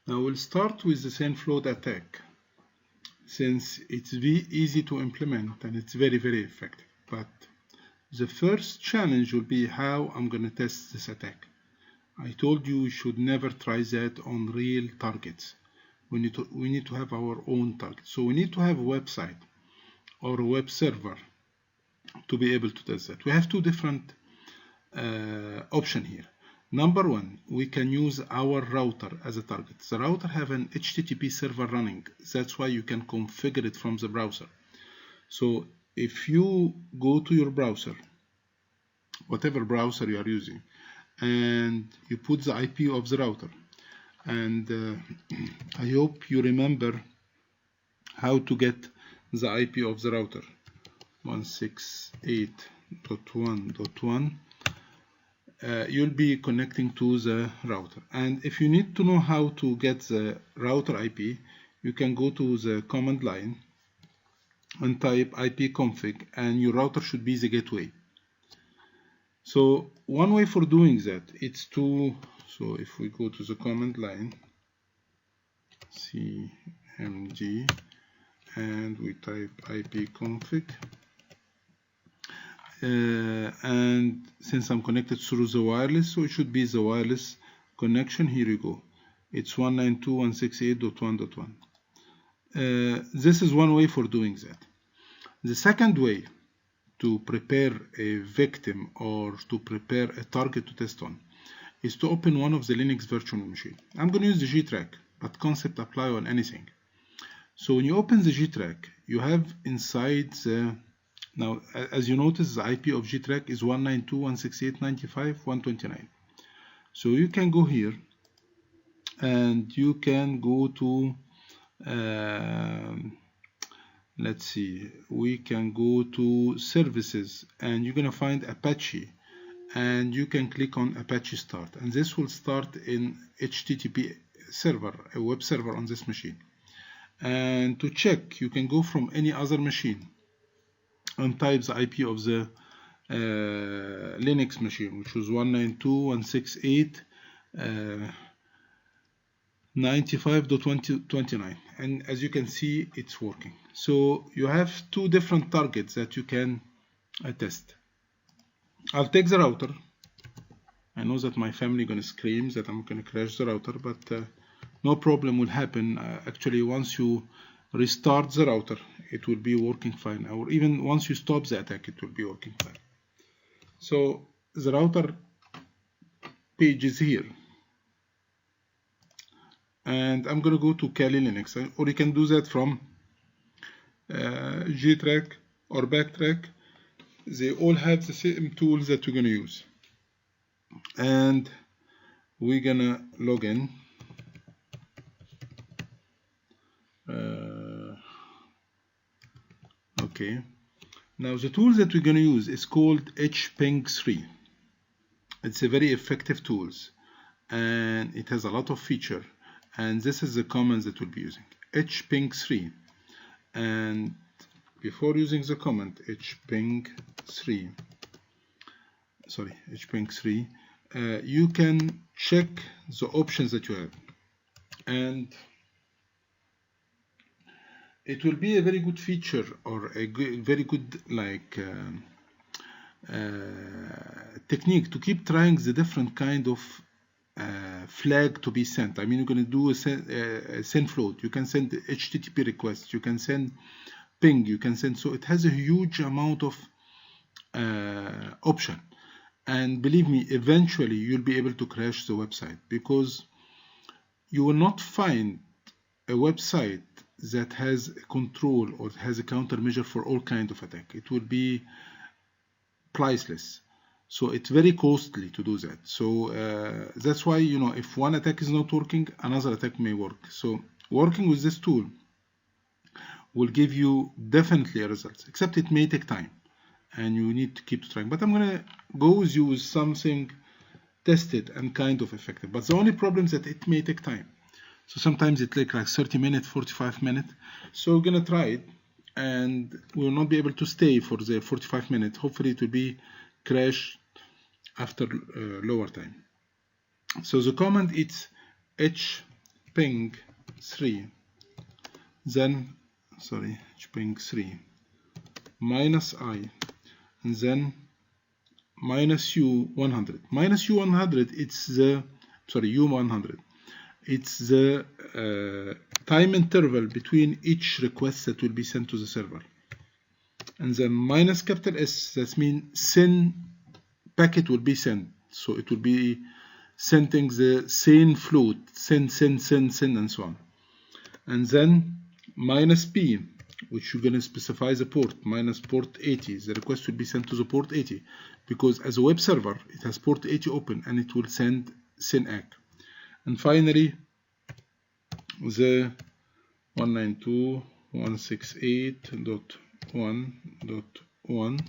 Now we'll start with the SendFloat attack, since it's very easy to implement and it's very effective. But the first challenge will be how I'm going to test this attack. I told you we should never try that on real targets. We need to have our own target. So we need to have a website or a web server to be able to test that. We have two different options here. Number one, we can use our router as a target. The router have an HTTP server running. That's why you can configure it from the browser. So if you go to your browser, whatever browser you are using, and you put the IP of the router, and I hope you remember how to get the IP of the router, 168.1.1. You'll be connecting to the router, and if you need to know how to get the router IP, you can go to the command line and type ipconfig, and your router should be the gateway. So one way for doing that, it's to, so if we go to the command line, cmd, and we type ipconfig, and since I'm connected through the wireless, so it should be the wireless connection. Here you go. It's 192.168.1.1. This is one way for doing that. The second way to prepare a victim or to prepare a target to test on is to open one of the Linux virtual machine. I'm going to use the GTRAC, but concept apply on anything. So when you open the GTRAC, you have inside the, now as you notice, the IP of GTRAC is 192.168.95.129. So you can go here and you can go to let's see, we can go to services, and you're going to find Apache, and you can click on Apache Start, and this will start in HTTP server, a web server on this machine. And to check, you can go from any other machine and type the IP of the Linux machine, which was 192.168.95.29, and as you can see, it's working. So you have two different targets that you can test. I'll take the router. I know that my family gonna scream that I'm gonna crash the router, but no problem will happen. Actually, once you restart the router, it will be working fine, or even once you stop the attack, it will be working fine. So the router page is here, and I'm gonna go to Kali Linux, or you can do that from GTRAC or Backtrack. They all have the same tools that we're gonna use, and we're gonna log in. Okay, now the tool that we're gonna use is called HPing3. It's a very effective tool, and it has a lot of feature, and this is the command that we'll be using, HPing3. And before using the command HPing3, you can check the options that you have, and it will be a very good feature, or a very good technique to keep trying the different kind of flag to be sent. I mean, you're going to do a SendFloat, you can send HTTP requests, you can send ping, you can send, so it has a huge amount of option. And believe me, eventually you'll be able to crash the website, because you will not find a website that has a control or has a countermeasure for all kinds of attack. It will be priceless. So it's very costly to do that. So that's why, you know, if one attack is not working, another attack may work. So working with this tool will give you definitely a result, except it may take time and you need to keep trying. But I'm going to go with you with something tested and kind of effective. But the only problem is that it may take time. So sometimes it takes like 30 minutes, 45 minutes. So we're going to try it, and we will not be able to stay for the 45 minutes. Hopefully it will be crash after lower time. So the command is ping 3, then ping 3 minus I, and then minus U100. Minus U100, it's the U100. It's the time interval between each request that will be sent to the server. And then minus capital S, that means send packet will be sent. So it will be sending the same float, send, and so on. And then minus P, which you're going to specify the port, minus port 80. The request will be sent to the port 80 because as a web server, it has port 80 open and it will send SYN-ACK. And finally, the 192.168.1.1,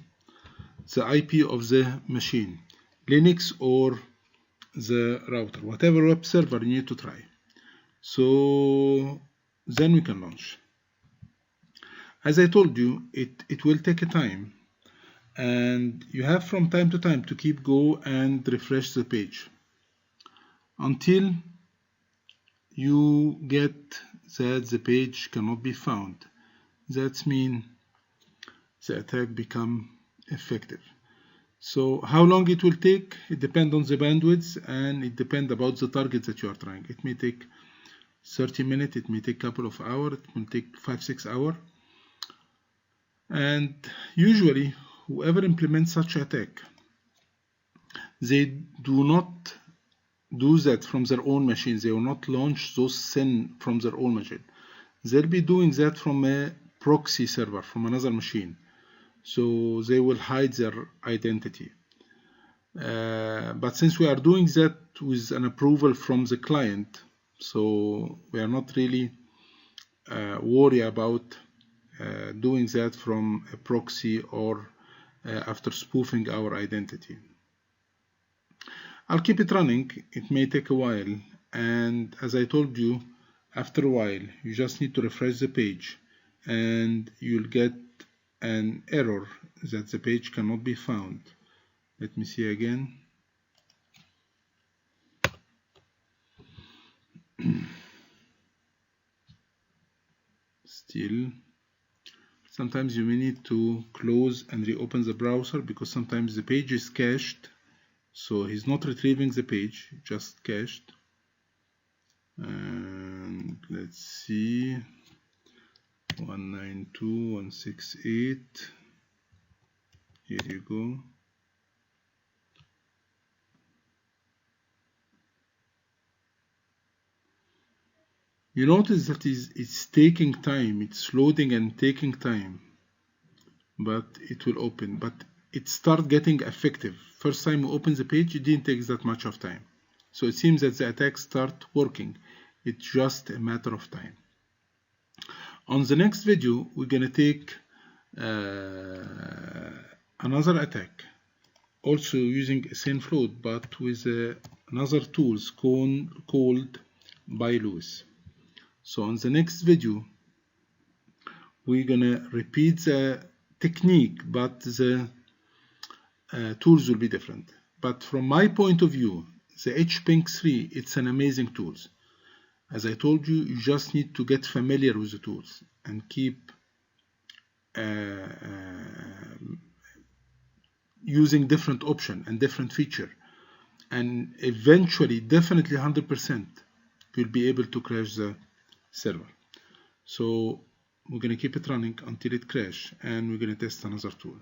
the IP of the machine, Linux or the router, whatever web server you need to try. So then we can launch. As I told you, it will take a time, and you have from time to time to keep go and refresh the page until you get that the page cannot be found. That means the attack become effective. So how long it will take? It depends on the bandwidth, and it depends about the target that you are trying. It may take 30 minutes, it may take a couple of hours, it will take 5-6 hours. And usually, whoever implements such attack, they do not do that from their own machine. They will not launch those SYN from their own machine. They'll be doing that from a proxy server, from another machine. So they will hide their identity. But since we are doing that with an approval from the client, so we are not really worried about doing that from a proxy or after spoofing our identity. I'll keep it running. It may take a while, and as I told you, after a while you just need to refresh the page and you'll get an error that the page cannot be found. Let me see again. Still, sometimes you may need to close and reopen the browser because sometimes the page is cached. So he's not retrieving the page, just cached. And let's see, 192.168. Here you go. You notice that it's taking time, it's loading and taking time, but it will open. But it starts getting effective. First time you open the page, it didn't take that much of time. So it seems that the attack start working. It's just a matter of time. On the next video, we're gonna take another attack, also using a SYN float, but with another tools called ByLewis. So on the next video, we're gonna repeat the technique, but the tools will be different. But from my point of view, the HPing3, it's an amazing tool. As I told you, you just need to get familiar with the tools and keep using different options and different features, and eventually, definitely 100%, you'll be able to crash the server. So we're going to keep it running until it crashes, and we're going to test another tool.